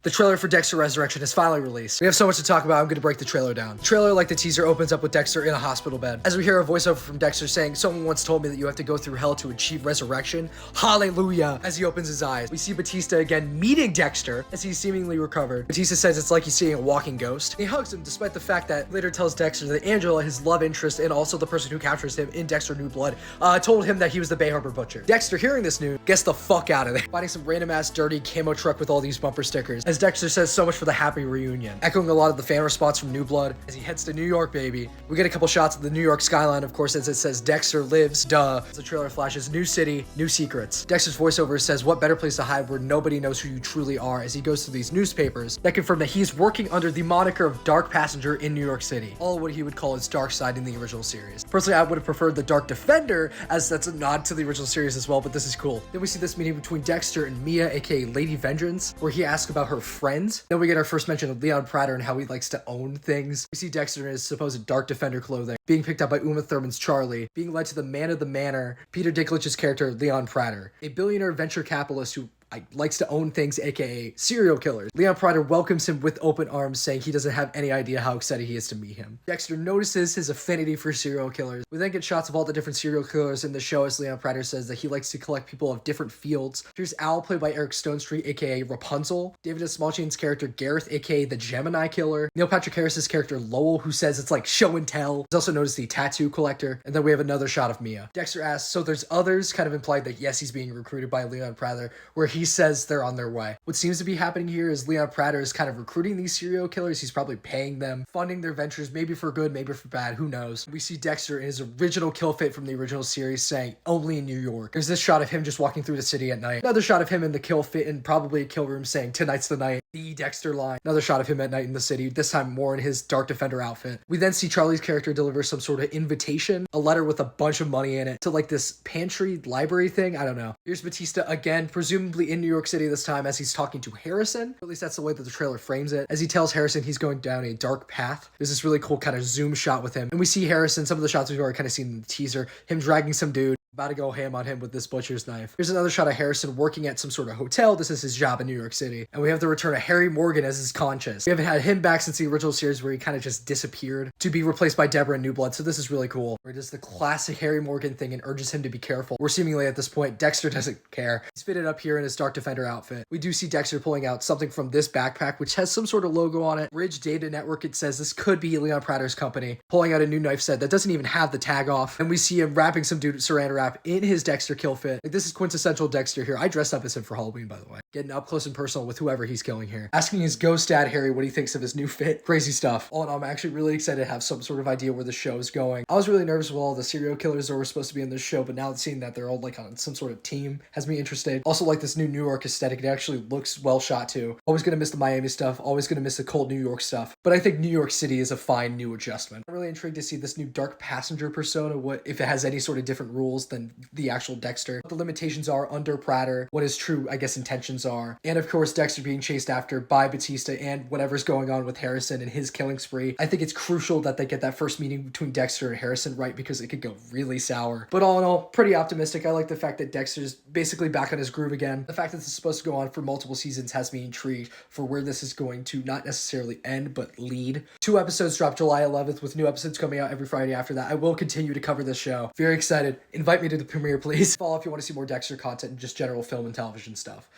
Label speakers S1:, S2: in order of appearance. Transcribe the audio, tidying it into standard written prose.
S1: The trailer for Dexter Resurrection is finally released. We have so much to talk about, I'm going to break the trailer down. The trailer, like the teaser, opens up with Dexter in a hospital bed. As we hear a voiceover from Dexter saying, "Someone once told me that you have to go through hell to achieve resurrection. Hallelujah!" As he opens his eyes. We see Batista again meeting Dexter as he's seemingly recovered. Batista says it's like he's seeing a walking ghost. He hugs him despite the fact that later tells Dexter that Angela, his love interest and also the person who captures him in Dexter New Blood, told him that he was the Bay Harbor Butcher. Dexter, hearing this news, gets the fuck out of there, finding some random ass dirty camo truck with all these bumper stickers. As Dexter says so much for the happy reunion, echoing a lot of the fan response from New Blood as he heads to New York, baby. We get a couple shots of the New York skyline, of course, as it says Dexter lives, duh. As the trailer flashes, new city, new secrets. Dexter's voiceover says, "What better place to hide where nobody knows who you truly are," as he goes through these newspapers that confirm that he's working under the moniker of Dark Passenger in New York City. All what he would call his dark side in the original series. Personally, I would have preferred the Dark Defender, as that's a nod to the original series as well, but this is cool. Then we see this meeting between Dexter and Mia, aka Lady Vengeance, where he asks about her friends. Then we get our first mention of Leon Prater and how he likes to own things. We see Dexter in his supposed Dark Defender clothing, being picked up by Uma Thurman's Charlie, being led to the man of the manor, Peter Dinklage's character, Leon Prater, a billionaire venture capitalist who likes to own things, aka serial killers. Leon Prater welcomes him with open arms, saying he doesn't have any idea how excited he is to meet him. Dexter notices his affinity for serial killers. We then get shots of all the different serial killers in the show as Leon Prater says that he likes to collect people of different fields. Here's Al, played by Eric Stonestreet, aka Rapunzel. David S. Malchine's character Gareth, aka the Gemini Killer. Neil Patrick Harris's character Lowell, who says it's like show and tell. He's also known as the Tattoo Collector. And then we have another shot of Mia. Dexter asks, so there's others, kind of implied that yes, he's being recruited by Leon Prater, where he says they're on their way. What seems to be happening here is Leon Prater is kind of recruiting these serial killers. He's probably paying them, funding their ventures, maybe for good, maybe for bad, who knows. We see Dexter in his original kill fit from the original series saying, "Only in New York." There's this shot of him just walking through the city at night. Another shot of him in the kill fit and probably a kill room saying, "Tonight's the night." The Dexter line. Another shot of him at night in the city, this time more in his Dark Defender outfit. We then see Charlie's character deliver some sort of invitation, a letter with a bunch of money in it, to like this pantry library thing, I don't know. Here's Batista again, presumably in New York City this time, as he's talking to Harrison. At least that's the way that the trailer frames it. As he tells Harrison he's going down a dark path. There's this really cool kind of zoom shot with him. And we see Harrison, some of the shots we've already kind of seen in the teaser, him dragging some dude, about to go ham on him with this butcher's knife. Here's another shot of Harrison working at some sort of hotel. This is his job in New York City. And we have the return of Harry Morgan as his conscience. We haven't had him back since the original series where he kind of just disappeared to be replaced by Deborah in New Blood. So this is really cool. Where it does the classic Harry Morgan thing and urges him to be careful. Where seemingly at this point, Dexter doesn't care. He's fitted up here in his Dark Defender outfit. We do see Dexter pulling out something from this backpack, which has some sort of logo on it. Ridge Data Network, it says this could be Leon Prater's company. Pulling out a new knife set that doesn't even have the tag off. And we see him wrapping some dude saran wrap in his Dexter kill fit. Like, this is quintessential Dexter here. I dressed up as him for Halloween, by the way. Getting up close and personal with whoever he's killing here. Asking his ghost dad, Harry, what he thinks of his new fit. Crazy stuff. All in all, I'm actually really excited to have some sort of idea where the show is going. I was really nervous with all the serial killers that were supposed to be in this show, but now seeing that they're all like on some sort of team has me interested. Also like this new New York aesthetic. It actually looks well shot too. Always gonna miss the Miami stuff. Always gonna miss the cold New York stuff. But I think New York City is a fine new adjustment. I'm really intrigued to see this new Dark Passenger persona, what if it has any sort of different rules than the actual Dexter. What the limitations are under Prater, what his true, I guess, intentions are. And of course, Dexter being chased after by Batista and whatever's going on with Harrison and his killing spree. I think it's crucial that they get that first meeting between Dexter and Harrison right, because it could go really sour. But all in all, pretty optimistic. I like the fact that Dexter's basically back on his groove again. The fact that this is supposed to go on for multiple seasons has me intrigued for where this is going to not necessarily end, but lead. 2 episodes drop July 11th with new episodes coming out every Friday after that. I will continue to cover this show. Very excited. Invite me to the premiere, please. Follow if you want to see more Dexter content and just general film and television stuff.